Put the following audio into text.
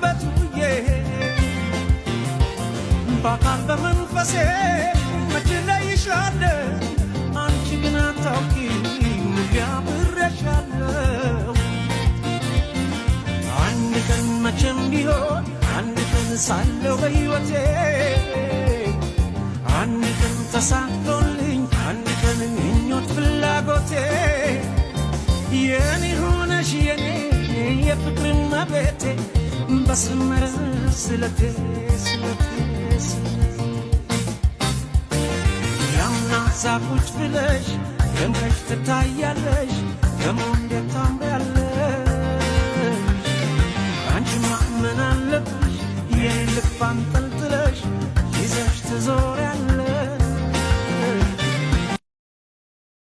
ልኑርበት ብዬ በአካል በመንፈሴ መች እለይሻለሁ አንቺ ግን አታውቂም አብሬሻለሁ አንድ ቀን መቼም ቢሆን አንድ ቀን ሳለሁ በሕይወቴ አንድ ቀን ተሳክቶልኝ አንድ ቀን ምኞት ፍላጎቴ የኔ ሆነሽ የኔ የፍቅር እመቤቴ በሰመረ ስለቴ ስለቴ ያምና ዛፎች ብለሽ ደምቀሽ ትታያለሽ ደሞ እንዴት ታምሪያለሽ አንቺማ ምን አለብሽ የኔን ልብ አንጠልጥለሽ ይዘሽ ትዞሪያለሽ